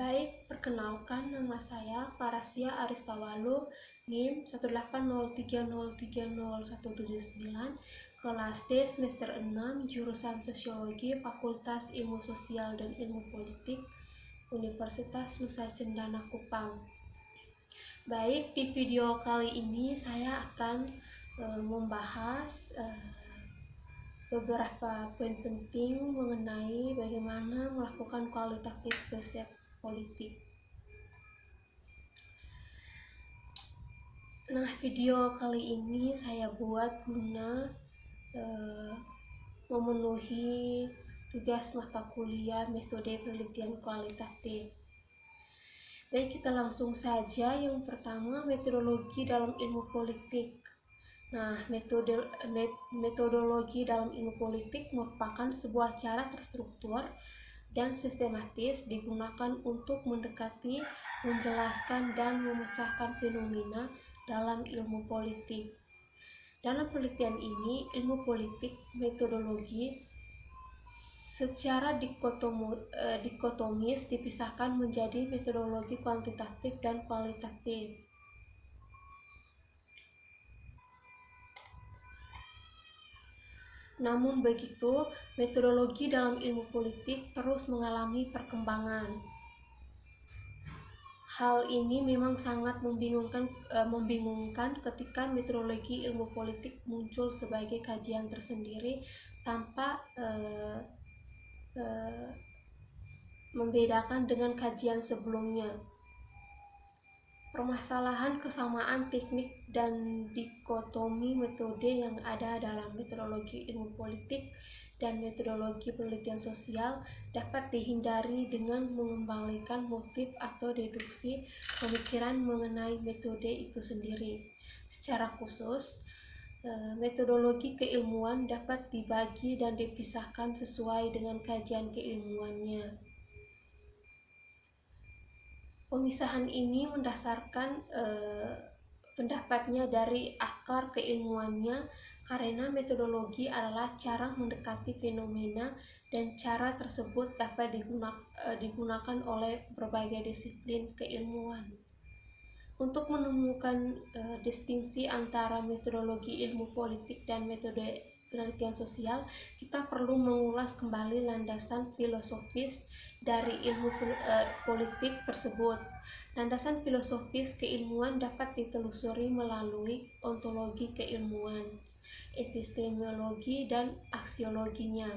Baik, perkenalkan nama saya Farasia Aristawalu, NIM 18030300179, kelas D semester 6, jurusan Sosiologi, Fakultas Ilmu Sosial dan Ilmu Politik, Universitas Nusa Cendana Kupang. Baik, di video kali ini saya akan membahas beberapa poin penting mengenai bagaimana melakukan kualitatif riset politik. Nah, video kali ini saya buat guna memenuhi tugas mata kuliah metode penelitian kualitatif. Baik, kita langsung saja. Yang pertama, metodologi dalam ilmu politik. Nah, metodologi dalam ilmu politik merupakan sebuah cara terstruktur dan sistematis digunakan untuk mendekati, menjelaskan, dan memecahkan fenomena dalam ilmu politik. Dalam penelitian ini, ilmu politik metodologi secara dikotomis dipisahkan menjadi metodologi kuantitatif dan kualitatif. Namun begitu, metodologi dalam ilmu politik terus mengalami perkembangan. Hal ini memang sangat membingungkan ketika metodologi ilmu politik muncul sebagai kajian tersendiri tanpa membedakan dengan kajian sebelumnya. Permasalahan kesamaan teknik dan dikotomi metode yang ada dalam metodologi ilmu politik dan metodologi penelitian sosial dapat dihindari dengan mengembalikan motif atau deduksi pemikiran mengenai metode itu sendiri. Secara khusus, metodologi keilmuan dapat dibagi dan dipisahkan sesuai dengan kajian keilmuannya. Pemisahan ini mendasarkan pendapatnya dari akar keilmuannya, karena metodologi adalah cara mendekati fenomena dan cara tersebut dapat digunakan oleh berbagai disiplin keilmuan. Untuk menemukan distingsi antara metodologi ilmu politik dan metode penelitian sosial, kita perlu mengulas kembali landasan filosofis dari ilmu politik tersebut. Landasan filosofis keilmuan dapat ditelusuri melalui ontologi keilmuan, epistemologi, dan aksiologinya.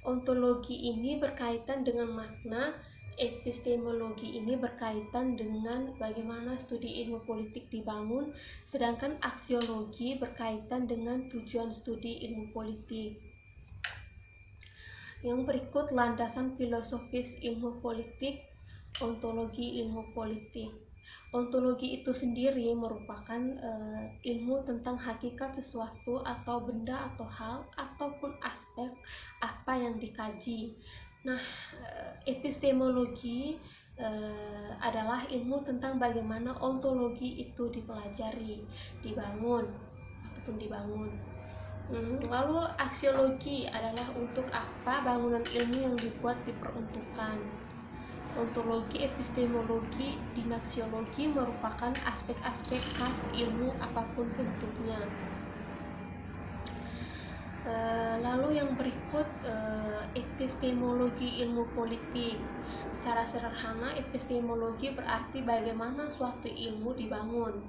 Ontologi ini berkaitan dengan makna, epistemologi ini berkaitan dengan bagaimana studi ilmu politik dibangun, sedangkan aksiologi berkaitan dengan tujuan studi ilmu politik. Yang berikut landasan filosofis ilmu politik, ontologi ilmu politik. Ontologi itu sendiri merupakan ilmu tentang hakikat sesuatu atau benda atau hal ataupun aspek apa yang dikaji. Nah, epistemologi adalah ilmu tentang bagaimana ontologi itu dipelajari, dibangun. Lalu aksiologi adalah untuk apa bangunan ilmu yang dibuat diperuntukkan. Ontologi, epistemologi, dinaksiologi merupakan aspek-aspek khas ilmu apapun bentuknya. Lalu yang berikut epistemologi ilmu politik. Secara sederhana, epistemologi berarti bagaimana suatu ilmu dibangun.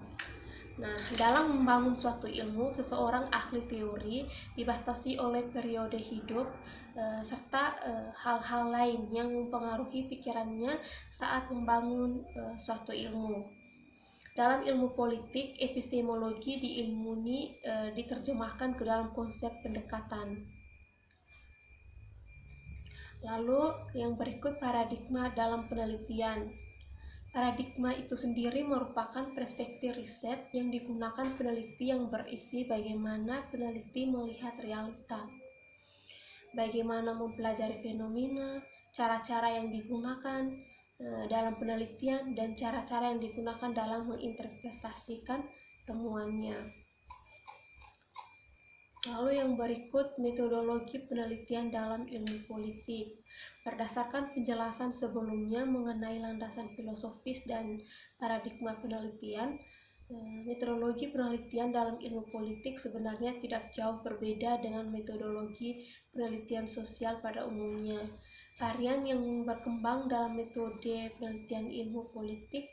Nah, dalam membangun suatu ilmu, seseorang ahli teori dibatasi oleh periode hidup serta hal-hal lain yang mempengaruhi pikirannya saat membangun suatu ilmu. Dalam ilmu politik, epistemologi diterjemahkan ke dalam konsep pendekatan. Lalu yang berikut paradigma dalam penelitian. Paradigma itu sendiri merupakan perspektif riset yang digunakan peneliti yang berisi bagaimana peneliti melihat realita, bagaimana mempelajari fenomena, cara-cara yang digunakan dalam penelitian, dan cara-cara yang digunakan dalam menginterpretasikan temuannya. Lalu yang berikut metodologi penelitian dalam ilmu politik. Berdasarkan penjelasan sebelumnya mengenai landasan filosofis dan paradigma penelitian, metodologi penelitian dalam ilmu politik sebenarnya tidak jauh berbeda dengan metodologi penelitian sosial pada umumnya. Varian yang berkembang dalam metode penelitian ilmu politik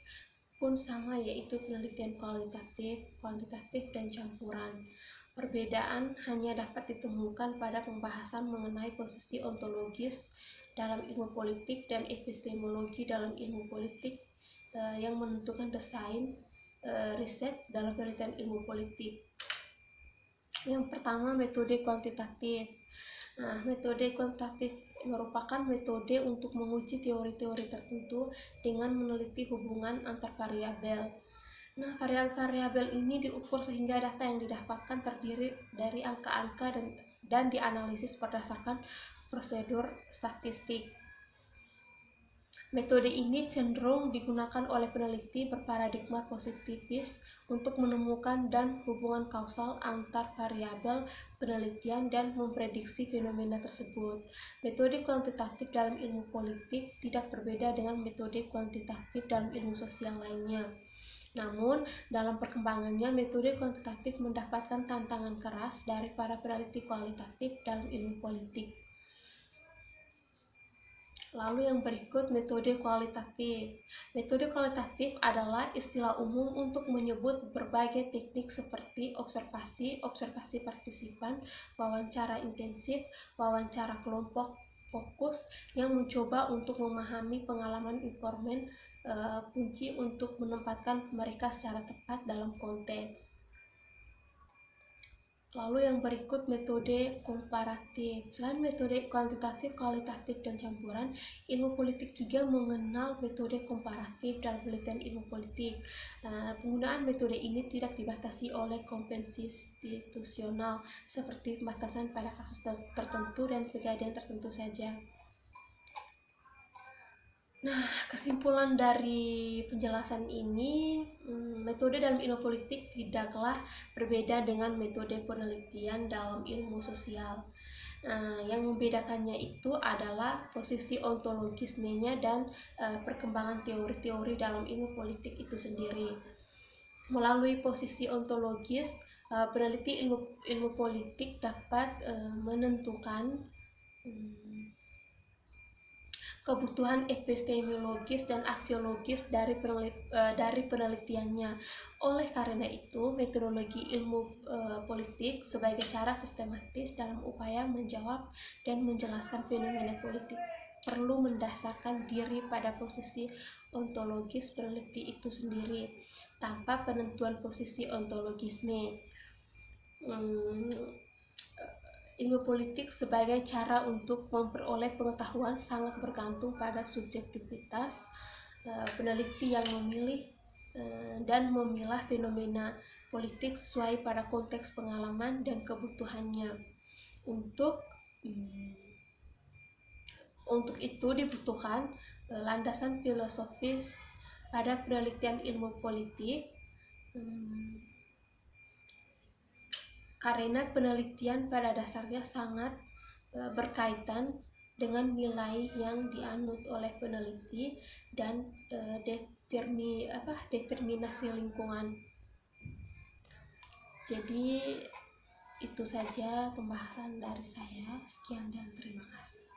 pun sama, yaitu penelitian kualitatif, kuantitatif, dan campuran. Perbedaan hanya dapat ditemukan pada pembahasan mengenai posisi ontologis dalam ilmu politik dan epistemologi dalam ilmu politik yang menentukan desain riset dalam penelitian ilmu politik. Yang pertama, metode kuantitatif. Metode kuantitatif merupakan metode untuk menguji teori-teori tertentu dengan meneliti hubungan antar variabel. Variabel-variabel ini diukur sehingga data yang didapatkan terdiri dari angka-angka dan dianalisis berdasarkan prosedur statistik. Metode ini cenderung digunakan oleh peneliti berparadigma positivis untuk menemukan dan hubungan kausal antar variabel penelitian dan memprediksi fenomena tersebut. Metode kuantitatif dalam ilmu politik tidak berbeda dengan metode kuantitatif dalam ilmu sosial lainnya. Namun, dalam perkembangannya, metode kuantitatif mendapatkan tantangan keras dari para peneliti kualitatif dalam ilmu politik. Lalu yang berikut, metode kualitatif. Metode kualitatif adalah istilah umum untuk menyebut berbagai teknik seperti observasi partisipan, wawancara intensif, wawancara kelompok fokus yang mencoba untuk memahami pengalaman informan kunci untuk menempatkan mereka secara tepat dalam konteks. Lalu yang berikut, metode komparatif. Selain metode kuantitatif, kualitatif, dan campuran, ilmu politik juga mengenal metode komparatif dalam penelitian ilmu politik. Penggunaan metode ini tidak dibatasi oleh konvensi institusional seperti pembatasan pada kasus tertentu dan kejadian tertentu saja. Kesimpulan dari penjelasan ini, metode dalam ilmu politik tidaklah berbeda dengan metode penelitian dalam ilmu sosial. Yang membedakannya itu adalah posisi ontologismenya dan perkembangan teori-teori dalam ilmu politik itu sendiri. Melalui posisi ontologis, peneliti ilmu politik dapat menentukan kebutuhan epistemologis dan aksiologis dari penelitiannya. Oleh karena itu, metodologi ilmu politik sebagai cara sistematis dalam upaya menjawab dan menjelaskan fenomena politik perlu mendasarkan diri pada posisi ontologis peneliti itu sendiri tanpa penentuan posisi ontologisme. Ilmu politik sebagai cara untuk memperoleh pengetahuan sangat bergantung pada subjektivitas peneliti yang memilih dan memilah fenomena politik sesuai pada konteks pengalaman dan kebutuhannya. Untuk itu dibutuhkan landasan filosofis pada penelitian ilmu politik, karena penelitian pada dasarnya sangat berkaitan dengan nilai yang dianut oleh peneliti dan determinasi lingkungan. Jadi itu saja pembahasan dari saya. Sekian dan terima kasih.